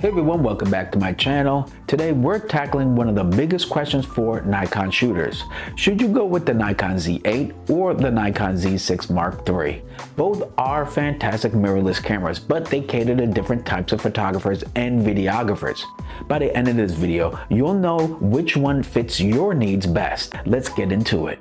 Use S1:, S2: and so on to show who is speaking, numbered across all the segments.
S1: Hey everyone, welcome back to my channel. Today we're tackling one of the biggest questions for Nikon shooters. Should you go with the Nikon Z8 or the Nikon Z6 Mark III? Both are fantastic mirrorless cameras, but they cater to different types of photographers and videographers. By the end of this video, you'll know which one fits your needs best. Let's get into it.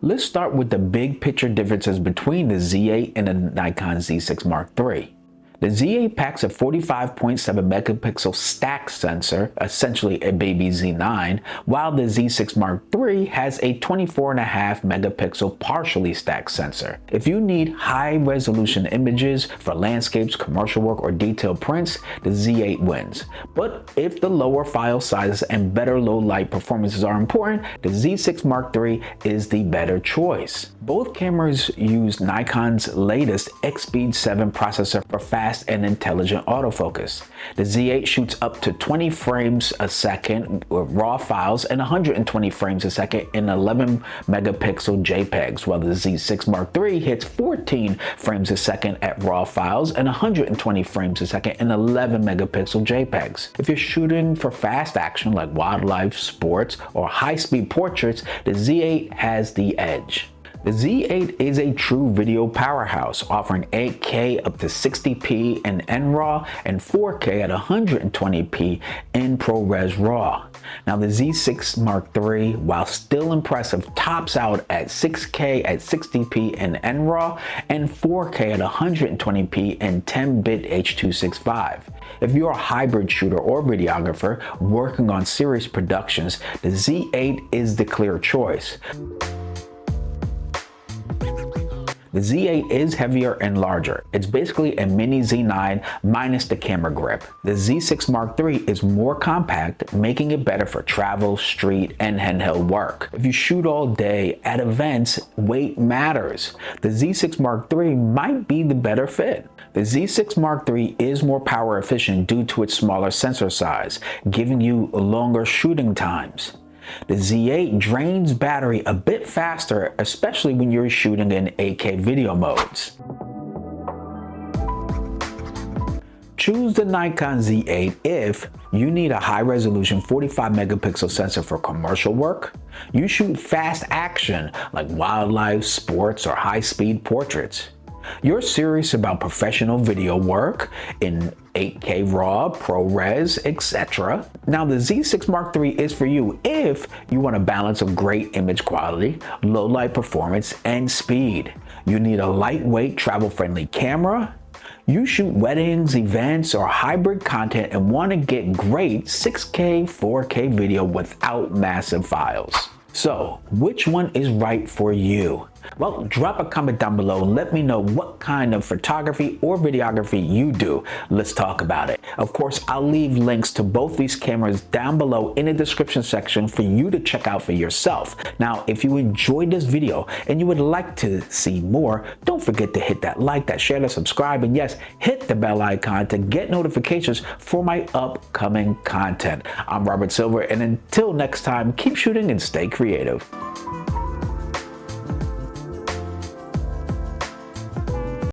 S1: Let's start with the big picture differences between the Z8 and the Nikon Z6 Mark III. The Z8 packs a 45.7 megapixel stack sensor, essentially a baby Z9, while the Z6 Mark III has a 24.5 megapixel partially stacked sensor. If you need high resolution images for landscapes, commercial work, or detailed prints, the Z8 wins. But if the lower file sizes and better low light performances are important, the Z6 Mark III is the better choice. Both cameras use Nikon's latest X-Speed 7 processor for fast and intelligent autofocus. The Z8 shoots up to 20 frames a second with RAW files and 120 frames a second in 11 megapixel JPEGs, while the Z6 Mark III hits 14 frames a second at RAW files and 120 frames a second in 11 megapixel JPEGs. If you're shooting for fast action like wildlife, sports, or high-speed portraits, the Z8 has the edge. The Z8 is a true video powerhouse, offering 8K up to 60p in NRAW and 4K at 120p in ProRes RAW. Now the Z6 Mark III, while still impressive, tops out at 6K at 60p in NRAW and 4K at 120p in 10-bit H.265. If you're a hybrid shooter or videographer working on serious productions, the Z8 is the clear choice. The Z8 is heavier and larger. It's basically a mini Z9 minus the camera grip. The Z6 Mark III is more compact, making it better for travel, street, and handheld work. If you shoot all day at events, weight matters. The Z6 Mark III might be the better fit. The Z6 Mark III is more power efficient due to its smaller sensor size, giving you longer shooting times. The Z8 drains battery a bit faster, especially when you're shooting in 8K video modes. Choose the Nikon Z8 if you need a high-resolution 45 megapixel sensor for commercial work, you shoot fast action like wildlife, sports, or high-speed portraits, you're serious about professional video work in 8K RAW, ProRes, etc. Now the Z6 Mark III is for you if you want a balance of great image quality, low light performance, and speed. You need a lightweight, travel-friendly camera. You shoot weddings, events, or hybrid content and want to get great 6K, 4K video without massive files. So, which one is right for you? Well, drop a comment down below and let me know what kind of photography or videography you do. Let's talk about it. Of course, I'll leave links to both these cameras down below in the description section for you to check out for yourself. Now, if you enjoyed this video and you would like to see more, don't forget to hit that like, that share, that subscribe, and yes, hit the bell icon to get notifications for my upcoming content. I'm Robert Silver, and until next time, keep shooting and stay creative.